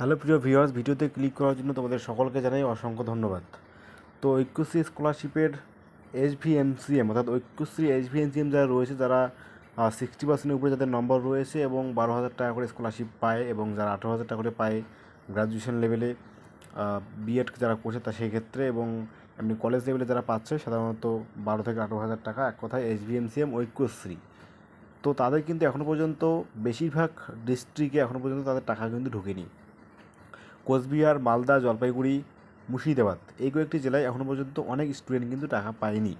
Hello প্রিয় viewers, ভিডিওতে click করার জন্য তোমাদের সকলকে জানাই অসংখ্য ধন্যবাদ। তো ঐক্যশ্রী স্কলারশিপের HVMCM অর্থাৎ ঐক্যশ্রী HVMCM যারা রয়েছে, যারা 60%-এর উপরে যাদের নম্বর রয়েছে এবং 12,000 টাকা করে স্কলারশিপ পায় এবং যারা 18,000 টাকা করে পায় গ্র্যাজুয়েশন লেভেলে বিএড যারা করছে তা সেই ক্ষেত্রে, এবং এমনি কলেজ লেভেলে যারা পাচ্ছে সাধারণত 12 থেকে 18,000 টাকা, এক কথায় HVMCM ঐক্যশ্রী। তো তাদের কিন্তু এখনও পর্যন্ত বেশিরভাগ ডিস্ট্রিক্টে এখনও পর্যন্ত তাদের টাকা কিন্তু ঢোকেনি। কোচবিহার, মালদা, জলপাইগুড়ি, মুর্শিদাবাদ এই কয়েকটি জেলায় এখনও পর্যন্ত অনেক স্টুডেন্ট কিন্তু টাকা পায়নি।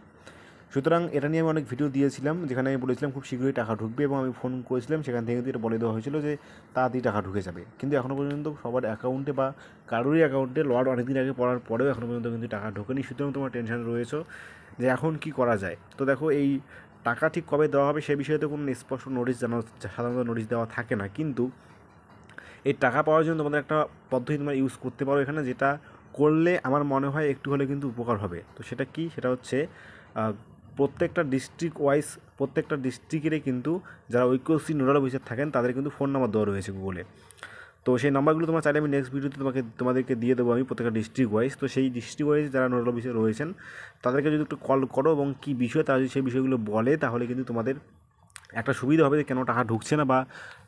সুতরাং এটা নিয়ে আমি অনেক ভিডিও দিয়েছিলাম, যেখানে আমি বলেছিলাম খুব শীঘ্রই টাকা ঢুকবে, এবং আমি ফোন করেছিলাম, সেখান থেকে কিন্তু এটা বলে দেওয়া হয়েছিল যে তাড়াতাড়ি টাকা ঢুকে যাবে। কিন্তু এখনও পর্যন্ত সবার অ্যাকাউন্টে বা কারোরই অ্যাকাউন্টে লট অনেকদিন আগে পড়ার পরেও এখনও পর্যন্ত কিন্তু টাকা ঢোকেনি। সুতরাং তোমার টেনশন রয়েছে যে এখন কি করা যায়। তো দেখো, এই টাকা ঠিক কবে দেওয়া হবে সে বিষয়ে তো কোনো স্পষ্ট নোটিশ সাধারণত নোটিশ দেওয়া থাকে না, কিন্তু এই টাকা পাওয়ার জন্য তোমাদের একটা পদ্ধতি তোমরা ইউজ করতে পারো এখানে, যেটা করলে আমার মনে হয় একটু হলে কিন্তু উপকার হবে। তো সেটা কি? সেটা হচ্ছে প্রত্যেকটা ডিস্ট্রিক্টেরই কিন্তু যারা ঐক্যশ্রী নোডাল অফিসার থাকেন তাদের কিন্তু ফোন নাম্বার দেওয়া রয়েছে গুগলে। তো সেই নাম্বারগুলো তোমার চাইলে আমি নেক্সট ভিডিওতে তোমাদেরকে দিয়ে দেবো আমি, প্রত্যেকটা ডিস্ট্রিক্ট ওয়াইজ। তো সেই ডিস্ট্রিক্ট ওয়াইজ যারা নোডাল অফিসার রয়েছেন তাদেরকে যদি একটু কল করো এবং কী বিষয় তারা যদি সেই বিষয়গুলো বলে, তাহলে কিন্তু তোমাদের একটা সুবিধা হবে যে কেন টাকা ঢুকছে না, বা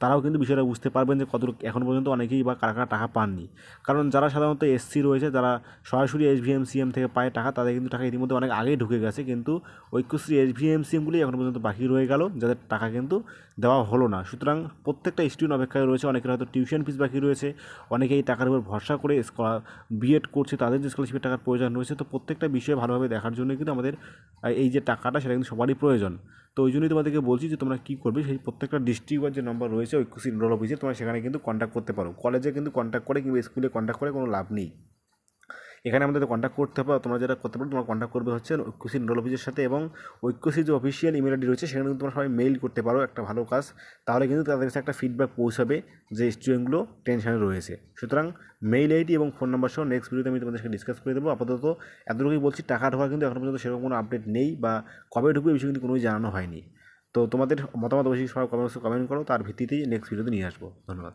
তারাও কিন্তু বিষয়টা বুঝতে পারবেন যে কত এখন পর্যন্ত অনেকেই বা কারা কারা টাকা পাননি। কারণ যারা সাধারণত এসসি রয়েছে, যারা সরাসরি HVMCM থেকে পায় টাকা, তাদের কিন্তু টাকা ইতিমধ্যে অনেক আগেই ঢুকে গেছে, কিন্তু ঐক্যশ্রী HVMCMগুলি এখন পর্যন্ত বাকি রয়ে গেল, যাদের টাকা কিন্তু দেওয়া হলো না। সুতরাং প্রত্যেকটা স্টুডেন্ট অপেক্ষায় রয়েছে, অনেকের হয়তো টিউশন ফিস বাকি রয়েছে, অনেকে এই টাকার উপর ভরসা করে বিএড করছে, তাদের যে স্কলারশিপের টাকার প্রয়োজন রয়েছে। তো প্রত্যেকটা বিষয় ভালোভাবে দেখার জন্য কিন্তু আমাদের এই যে টাকাটা সেটা কিন্তু সবারই প্রয়োজন। তো ওই জন্যই তোমাদেরকে বলছি যে তোমরা কী করবে, সেই প্রত্যেকটা ডিস্ট্রিক্টের যে নম্বর রয়েছে ঐক্যশ্রী নোডাল অফিসে, তোমরা সেখানে কিন্তু কন্ট্যাক্ট করতে পারো। কলেজে কিন্তু কন্ট্যাক্ট করে কিংবা স্কুলে কন্ট্যাক্ট করে কোনো লাভ নেই। এখানে আমাদের কন্ট্যাক্ট করতে হবে। তোমরা যেটা করতে পারো, তোমরা কন্ট্যাক্ট করবে হচ্ছে ঐক্যশ্রী নোডাল অফিসের সাথে, এবং ঐক্যশ্রী যে অফিসিয়াল ইমেল আইডি রয়েছে সেখানে কিন্তু তোমরা সবাই মেইল করতে পারো, একটা ভালো কাজ। তাহলে কিন্তু তাদের কাছে একটা ফিডব্যাক পৌঁছাবে যে স্টুডেন্টগুলো টেনশনে রয়েছে। সুতরাং মেইল আইডি এবং ফোন নাম্বার সহ নেক্সট ভিডিওতে আমি তোমাদের সাথে ডিসকাস করে দেবো। আপাতত এতটুকুই বলছি, টাকা ঢোকার কিন্তু এখনো পর্যন্ত সেরকম কোনো আপডেট নেই, বা কবে ঢুকবে এই বিষয়ে কিন্তু কোনোই জানানো হয়নি। তো তোমাদের মতামত অবশ্যই সবাই কমেন্ট করো, তার ভিত্তিতেই নেক্সট ভিডিওতে নিয়ে আসবো। ধন্যবাদ।